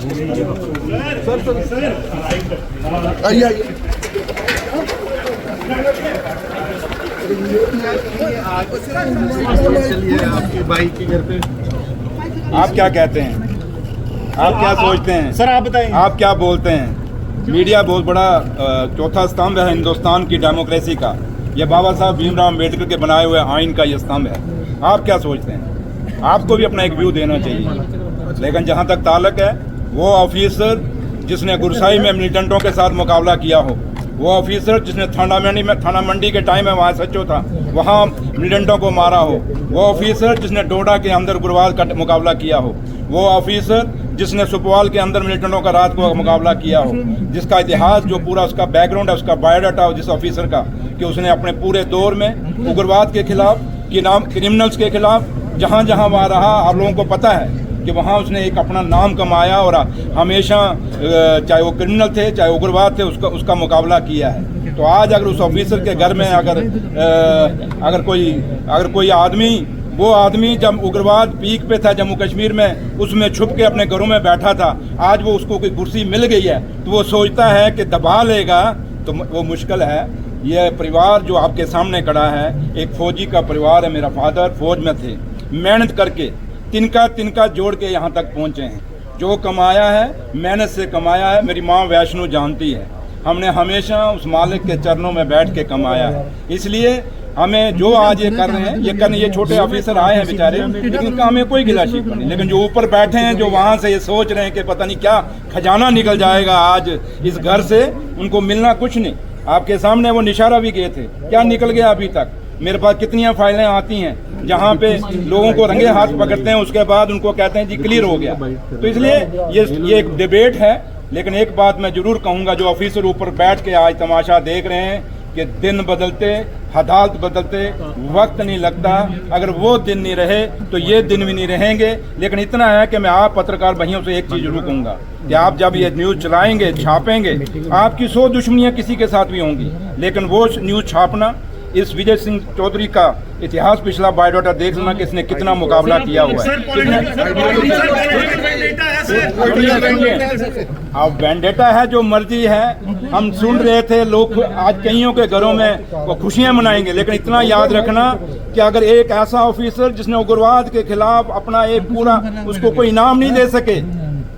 आइए आपके भाई के घर पे आप क्या कहते हैं? आप क्या सोचते हैं सर? आप बताएं, आप क्या बोलते हैं? मीडिया बहुत बड़ा चौथा स्तंभ है हिंदुस्तान की डेमोक्रेसी का। ये बाबा साहब भीमराव अम्बेडकर के बनाए हुए आइन का ये स्तंभ है। आप क्या सोचते हैं? आपको भी अपना एक व्यू देना चाहिए। लेकिन जहाँ तक ताल्लुक है, वो ऑफिसर जिसने गुरसाई में मिलिटेंटों के साथ मुकाबला किया हो, वो ऑफिसर जिसने थाना मंडी के टाइम में वहाँ सच्चो था, वहाँ मिलिटेंटों को मारा हो, वो ऑफिसर जिसने डोडा के अंदर गुरवाल का मुकाबला किया हो, वो ऑफिसर जिसने सुपवाल के अंदर मिलिटेंटों का रात को मुकाबला किया हो, जिसका इतिहास जो पूरा उसका बैकग्राउंड है, उसका बायोडाटा हो जिस ऑफिसर का, कि उसने अपने पूरे दौर में उग्रवाद के खिलाफ, क्रिमिनल्स के खिलाफ जहाँ जहाँ वहाँ रहा, आप लोगों को पता है कि वहाँ उसने एक अपना नाम कमाया और हमेशा चाहे वो क्रिमिनल थे चाहे उग्रवाद थे उसका मुकाबला किया है। तो आज अगर उस ऑफिसर के घर में अगर कोई आदमी, वो आदमी जब उग्रवाद पीक पे था जम्मू कश्मीर में, उसमें छुप के अपने घरों में बैठा था, आज वो उसको कोई कुर्सी मिल गई है तो वो सोचता है कि दबा लेगा, तो वो मुश्किल है। ये परिवार जो आपके सामने खड़ा है, एक फौजी का परिवार है। मेरा फादर फौज में थे, मेहनत करके तिनका जोड़ के यहाँ तक पहुँचे हैं। जो कमाया है मेहनत से कमाया है। मेरी माँ वैष्णो जानती है, हमने हमेशा उस मालिक के चरणों में बैठ के कमाया है। इसलिए हमें जो आज ये कर रहे हैं, ये छोटे ऑफिसर आए हैं बेचारे, लेकिन इनका हमें कोई गिला शिकवा नहीं। लेकिन जो ऊपर बैठे हैं, जो वहाँ से ये सोच रहे हैं कि पता नहीं क्या खजाना निकल जाएगा आज इस घर से, उनको मिलना कुछ नहीं। आपके सामने वो निशारा भी गए थे, क्या निकल गया अभी तक? मेरे पास कितनी फाइलें आती हैं जहाँ पे लोगों को रंगे हाथ पकड़ते हैं, उसके बाद उनको कहते हैं जी क्लियर हो गया। तो इसलिए ये एक डिबेट है। लेकिन एक बात मैं जरूर कहूँगा, जो ऑफिसर ऊपर बैठ के आज तमाशा देख रहे हैं कि दिन बदलते, हालात बदलते, वक्त नहीं लगता। अगर वो दिन नहीं रहे तो ये दिन भी नहीं रहेंगे। लेकिन इतना है कि मैं आप पत्रकार भाइयों से एक चीज़ जरूर कहूँगा कि आप जब ये न्यूज़ चलाएंगे, छापेंगे, आपकी 100 दुश्मनियाँ किसी के साथ भी होंगी, लेकिन वो न्यूज़ छापना, इस विजय सिंह चौधरी का इतिहास पिछला बायोडाटा देख लेना कि इसने कितना मुकाबला किया हुआ है। अब वेंडेटा है, जो मर्जी है। हम सुन रहे थे, लोग आज कईयों के घरों में वो खुशियां मनाएंगे, लेकिन इतना याद रखना कि अगर एक ऐसा ऑफिसर जिसने उग्रवाद के खिलाफ अपना एक पूरा, उसको कोई इनाम नहीं दे सके,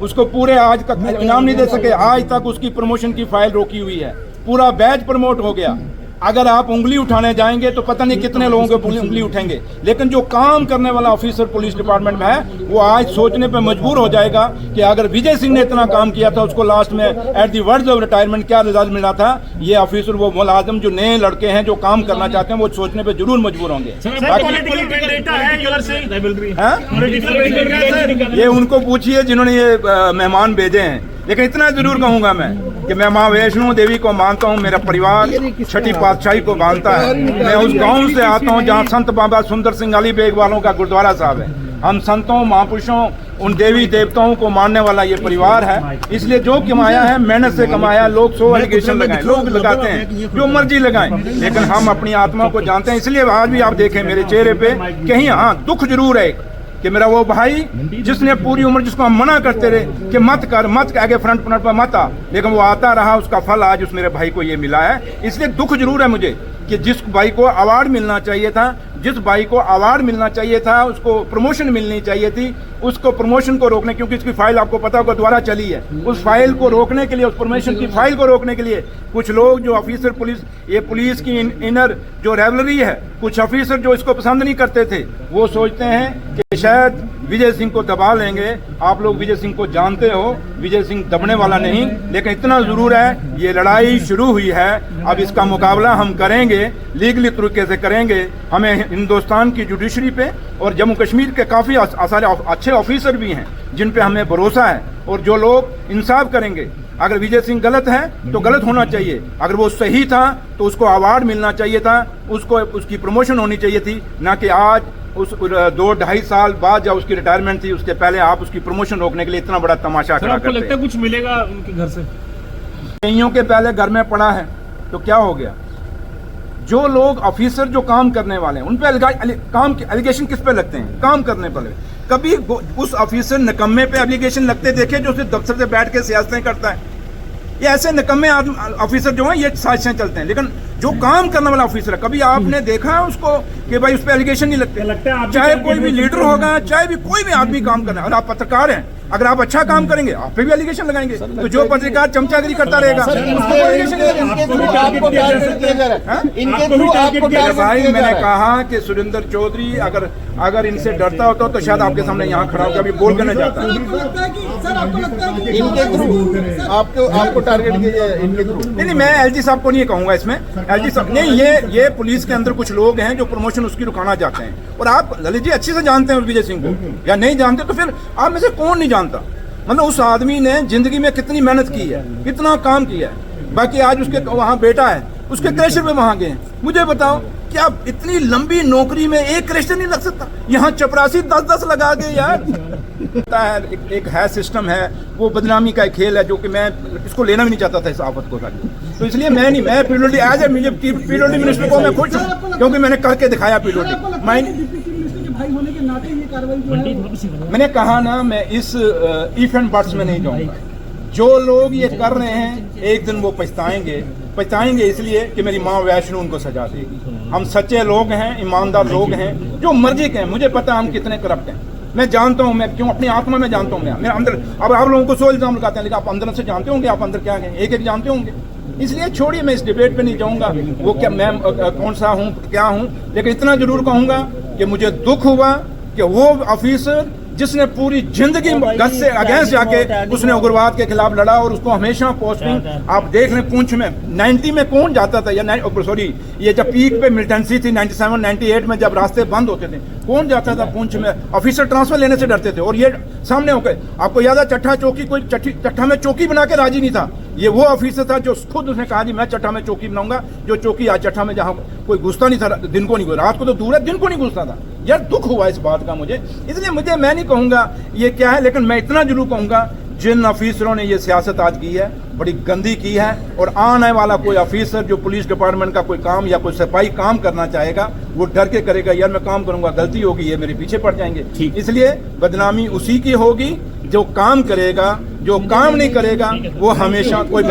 उसको पूरे आज तक इनाम नहीं दे सके, आज तक उसकी प्रमोशन की फाइल रोकी हुई है, पूरा बैच प्रमोट हो गया। अगर आप उंगली उठाने जाएंगे तो पता नहीं कितने लोगों के उंगली उठेंगे। लेकिन जो काम करने वाला ऑफिसर पुलिस डिपार्टमेंट में है, वो आज सोचने पे मजबूर हो जाएगा कि अगर विजय सिंह ने इतना काम किया था, उसको लास्ट में at the words of retirement क्या रिजल्ट मिला था, ये ऑफिसर, वो मुलाजिम, जो नए लड़के हैं जो काम करना चाहते हैं, वो सोचने पे जरूर मजबूर होंगे। ये उनको पूछिए जिन्होंने ये मेहमान भेजे हैं। लेकिन इतना जरूर कहूंगा मैं कि मैं माँ वैष्णो देवी को मानता हूँ, मेरा परिवार छठी पातशाही को मानता है। मैं उस गांव से आता हूँ जहाँ संत बाबा सुंदर सिंह अली बेग वालों का गुरुद्वारा साहब है। हम संतों, महापुरुषों, उन देवी देवताओं को मानने वाला ये परिवार है। इसलिए जो कमाया है मेहनत से कमाया। लोग 100 एलिगेशन लगाएं, लोग लगाते हैं, जो मर्जी लगाएं, लेकिन हम अपनी आत्मा को जानते हैं। इसलिए आज भी आप देखें मेरे चेहरे पे कहीं दुख जरूर है कि मेरा वो भाई जिसने पूरी उम्र, जिसको हम मना करते रहे कि मत कर, आगे फ्रंट पर मत आ, लेकिन वो आता रहा, उसका फल आज उस मेरे भाई को ये मिला है। इसलिए दुख जरूर है मुझे कि जिस भाई को अवार्ड मिलना चाहिए था, उसको प्रमोशन मिलनी चाहिए थी, उसको प्रमोशन को रोकने, क्योंकि इसकी फाइल आपको पता होगा दोबारा चली है, उस फाइल को रोकने के लिए, उस प्रमोशन की फाइल को रोकने के लिए कुछ लोग, जो ऑफिसर पुलिस की इनर जो रेवलरी है, कुछ ऑफिसर जो इसको पसंद नहीं करते थे, वो सोचते हैं कि शायद विजय सिंह को दबा लेंगे। आप लोग विजय सिंह को जानते हो, विजय सिंह दबने वाला नहीं। लेकिन इतना जरूर है, ये लड़ाई शुरू हुई है, अब इसका मुकाबला हम करेंगे, लीगली तरीके से करेंगे। हमें हिंदुस्तान की जुडिशरी पे और जम्मू कश्मीर के काफ़ी सारे अच्छे ऑफिसर भी हैं जिन पे हमें भरोसा है, और जो लोग इंसाफ करेंगे। अगर विजय सिंह गलत है तो गलत होना चाहिए, अगर वो सही था तो उसको अवार्ड मिलना चाहिए था, उसको उसकी प्रमोशन होनी चाहिए थी, ना कि आज उस 2-2.5 साल बाद जब उसकी रिटायरमेंट थी, उसके पहले आप उसकी प्रमोशन रोकने के लिए इतना बड़ा तमाशा खड़ा करते हैं। लगता है कुछ मिलेगा उनके घर से? कईयों के पहले घर में पड़ा है तो क्या हो गया? जो लोग ऑफिसर जो काम करने वाले हैं उन पे काम के एलिगेशन किस पे लगते हैं? काम करने पर। कभी उस ऑफिसर निकम्मे पे एप्लीकेशन लगते देखे जो सिर्फ दफ्तर से बैठ के सियासतें करता है? ये ऐसे निकम्मे ऑफिसर जो हैं ये साजिशें चलते हैं, लेकिन जो काम करने वाला ऑफिसर है कभी आपने देखा है उसको कि भाई उस पर एलिगेशन नहीं लगते? चाहे कोई भी लीडर होगा, चाहे भी कोई भी आदमी काम करना है, और आप पत्रकार हैं, अगर आप अच्छा काम करेंगे आप पे भी एलिगेशन लगाएंगे। तो जो पत्रकार चमचागिरी करता रहेगा भाई, मैंने कहा कि सुरेंद्र चौधरी अगर इनसे डरता होता तो शायद आपके सामने यहाँ खड़ा होकर अभी बोल करने जाता। इनके थ्रू आपको टारगेट किया जाए, इनके थ्रू नहीं, मैं एलजी साहब को नहीं कहूंगा इसमें। एलजी साहब नहीं, ये पुलिस के अंदर कुछ लोग हैं जो प्रमोशन उसकी रुकाना चाहते हैं, और आप ललित जी अच्छे से जानते हैं विजय सिंह को, या नहीं जानते तो फिर आप में से कौन नहीं जानता? मतलब उस आदमी ने जिंदगी में कितनी मेहनत की है, कितना काम किया है। बाकी आज उसके वहाँ बेटा है, उसके क्रैशर में वहाँ गए। मुझे बताओ क्या इतनी लंबी नौकरी में एक क्रैशर नहीं लग सकता? यहाँ चपरासी 10-10 लगा के यार एक है सिस्टम है, वो बदनामी का एक खेल है जो कि मैं इसको लेना भी नहीं चाहता था इस आफत को। तो इसलिए मैं PWD as a PWD minister को मैं खुश हूँ क्योंकि मैंने करके दिखाया पीडब्ल्यूडी। मैंने कहा ना, मैं इस इफ एंड बट्स में नहीं जाऊंगा। जो लोग ये कर रहे हैं एक दिन वो पछताएंगे इसलिए कि मेरी माँ वैष्णो उनको सजा देगी। हम सच्चे लोग हैं, ईमानदार लोग हैं, जो मर्जी के हैं। मुझे पता है हम कितने करप्ट हैं, मैं जानता हूँ, मैं क्यों अपनी आत्मा में जानता हूँ। मैं मेरे अंदर, अब आप लोगों को 100 इल्जाम लगाते हैं, लेकिन आप अंदर से जानते होंगे आप अंदर क्या है, एक जानते होंगे। इसलिए छोड़िए, मैं इस डिबेट पे नहीं जाऊंगा वो क्या मैं कौन सा हूँ क्या हूँ, लेकिन इतना जरूर कहूंगा कि मुझे दुख हुआ कि वो ऑफिसर जिसने पूरी जिंदगी गज से अगेंस्ट जाके उसने उग्रवाद के खिलाफ लड़ा, और उसको हमेशा पोस्टिंग आप देख लें पुंछ में 90 में कौन जाता था, या सॉरी ये जब पीक पे मिलिटेंसी थी 97-98 में जब रास्ते बंद होते थे, कौन जाता था पुंछ में? ऑफिसर ट्रांसफर लेने से डरते थे। और ये सामने होकर आपको याद है चट्टा चौकी, कोई चट्टा में चौकी बना के राजी नहीं था। ये वो ऑफिसर था जो खुद उसने कहा जी मैं चट्टा में चौकी बनाऊंगा, जो चौकी आज चट्टा में जहाँ कोई घुसता नहीं था, दिन को नहीं, रात को तो दूर है, दिन को नहीं घुसता था। यार दुख हुआ इस बात का मुझे, इसलिए मैं नहीं कहूंगा ये क्या है, लेकिन मैं इतना जरूर कहूंगा जिन ऑफिसरों ने ये सियासत आज की है बड़ी गंदी की है, और आने वाला कोई ऑफिसर जो पुलिस डिपार्टमेंट का कोई काम या कोई सिपाही काम करना चाहेगा वो डर के करेगा, यार मैं काम करूंगा, गलती होगी, ये मेरे पीछे पड़ जाएंगे। इसलिए बदनामी उसी की होगी जो काम करेगा, जो काम नहीं करेगा वो हमेशा कोई